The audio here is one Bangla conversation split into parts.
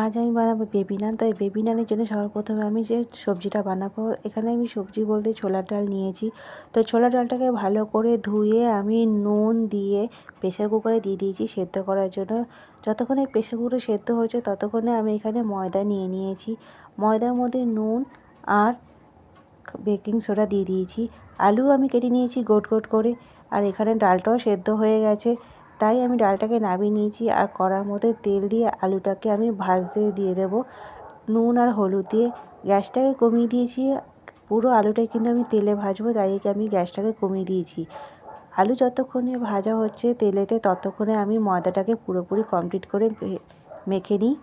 আজ আমি বানাবো বেবি নান। তো এই বেবি নানের জন্য সবার প্রথমে আমি যে সবজিটা বানাবো, এখানে আমি সবজি বলতে ছোলার ডাল নিয়েছি। তো ছোলার ডালটাকে ভালো করে ধুয়ে আমি নুন দিয়ে প্রেসার কুকারে দিয়ে দিয়েছি সেদ্ধ করার জন্য। যতক্ষণে প্রেসার কুকারে সেদ্ধ হয়েছে ততক্ষণে আমি এখানে ময়দা নিয়ে নিয়েছি। ময়দার মধ্যে নুন আর বেকিং সোডা দিয়ে দিয়েছি। আলু আমি কেটে নিয়েছি গোট গোট করে, আর এখানে ডালটাও সেদ্ধ হয়ে গেছে, তাই আমি ডালটাকে নামিয়ে নিয়েছি। আর কড়ার মধ্যে তেল দিয়ে আলুটাকে আমি ভাজতে দিয়ে দেবো নুন আর হলুদ দিয়ে। গ্যাসটাকে কমিয়ে দিয়েছি, পুরো আলুটাই কিন্তু আমি তেলে ভাজবো, তাই আমি গ্যাসটাকে কমিয়ে দিয়েছি। আলু যতক্ষণে ভাজা হচ্ছে তেলেতে ততক্ষণে আমি ময়দাটাকে পুরোপুরি কমপ্লিট করে মেখে নিই।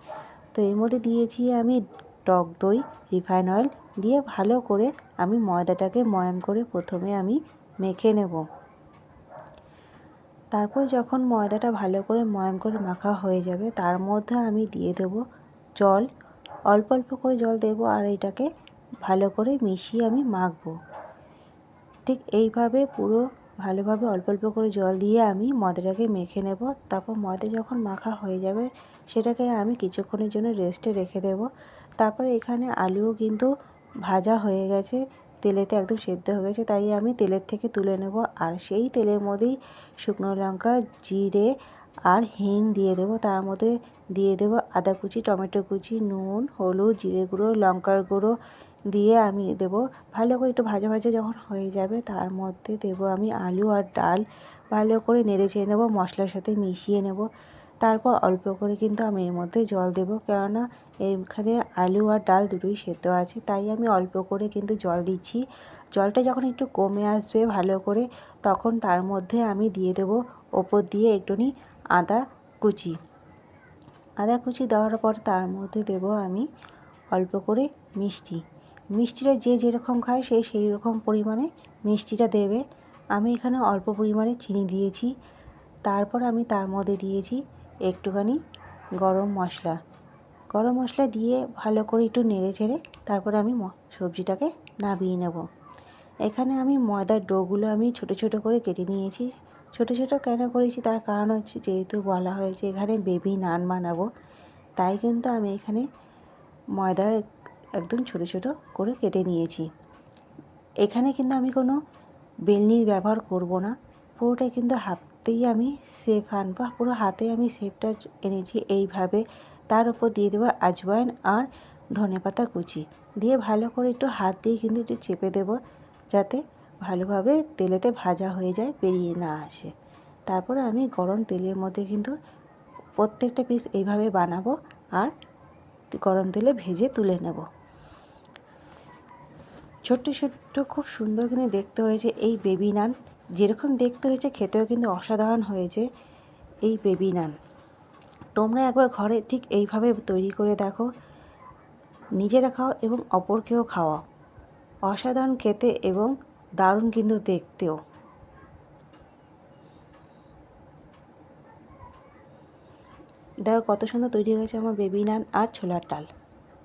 তো এর মধ্যে দিয়েছি আমি টক দই, রিফাইন অয়েল দিয়ে ভালো করে আমি ময়দাটাকে ময়াম করে প্রথমে আমি মেখে নেব। তারপর যখন ময়দাটা ভালো করে ময়াম করে মাখা হয়ে যাবে তার মধ্যে আমি দিয়ে দেবো জল, অল্প অল্প করে জল দেবো, আর এটাকে ভালো করে মিশিয়ে আমি মাখবো। ঠিক এইভাবে পুরো ভালোভাবে অল্প অল্প করে জল দিয়ে আমি ময়দাটাকে মেখে নেব। তারপর ময়দা যখন মাখা হয়ে যাবে সেটাকে আমি কিছুক্ষণের জন্য রেস্টে রেখে দেব। তারপরে এখানে আলুও কিন্তু ভাজা হয়ে গেছে, তেলেতে একদম সেদ্ধ হয়ে গেছে, তাই আমি তেলের থেকে তুলে নেব। আর সেই তেলের মধ্যেই শুকনো লঙ্কা, জিরে আর হিং দিয়ে দেব। তার মধ্যে দিয়ে দেব আদা কুচি, টমেটো কুচি, নুন, হলুদ, জিরে গুঁড়ো, লঙ্কার গুঁড়ো দিয়ে আমি দেবো। ভালো করে একটু ভাজা ভাজা যখন হয়ে যাবে তার মধ্যে দেবো আমি আলু আর ডাল, ভালো করে নেড়ে চেড়ে নেবো, মশলার সাথে মিশিয়ে নেব। তারপর অল্প করে কিন্তু আমি এর মধ্যে জল দেবো, কেননা এখানে আলু আর ডাল দুটোই সেদ্ধ আছে, তাই আমি অল্প করে কিন্তু জল দিচ্ছি। জলটা যখন একটু কমে আসবে ভালো করে, তখন তার মধ্যে আমি দিয়ে দেবো ওপর দিয়ে একটুখানি আদা কুচি। আদা কুচি দেওয়ার পর তার মধ্যে দেবো আমি অল্প করে মিষ্টি। মিষ্টিটা যে যেরকম খায় সে সেই রকম পরিমাণে মিষ্টিটা দেবে। আমি এখানে অল্প পরিমাণে চিনি দিয়েছি। তারপর আমি তার মধ্যে দিয়েছি একটুখানি গরম মশলা। গরম মশলা দিয়ে ভালো করে একটু নেড়ে চেড়ে তারপরে আমি সবজিটাকে নামিয়ে নেব। এখানে আমি ময়দার ডোগুলো আমি ছোট ছোট করে কেটে নিয়েছি। ছোট ছোট কেন করেছি তার কারণ হচ্ছে, যেহেতু বলা হয়েছে এখানে বেবি নান বানাবো, তাই কিন্তু আমি এখানে ময়দার একদম ছোট ছোট করে কেটে নিয়েছি। এখানে কিন্তু আমি কোনো বেলনির ব্যবহার করব না, পুরোটাই কিন্তু হাতেই আমি শেপ আনবো, পুরো হাতে আমি শেপটা এনেছি এইভাবে। তার উপর দিয়ে দেবো আজওয়াইন আর ধনেপাতা কুচি দিয়ে ভালো করে একটু হাত দিয়ে কিন্তু একটু চেপে দেবো, যাতে ভালোভাবে তেলেতে ভাজা হয়ে যায়, বেরিয়ে না আসে। তারপরে আমি গরম তেলের মধ্যে কিন্তু প্রত্যেকটা পিস এইভাবে বানাবো আর গরম তেলে ভেজে তুলে নেব। ছোট্ট ছোট্ট খুব সুন্দর কিন্তু দেখতে হয়েছে এই বেবি নান। যেরকম দেখতে হয়েছে খেতেও কিন্তু অসাধারণ হয়েছে এই বেবি নান। তোমরা একবার ঘরে ঠিক এইভাবে তৈরি করে দেখো, নিজেরা খাও এবং অপরকেও খাওয়াও। অসাধারণ খেতে এবং দারুণ কিন্তু দেখতেও। দেখো কত সুন্দর তৈরি হয়েছে আমার বেবি নান আর ছোলার ডাল।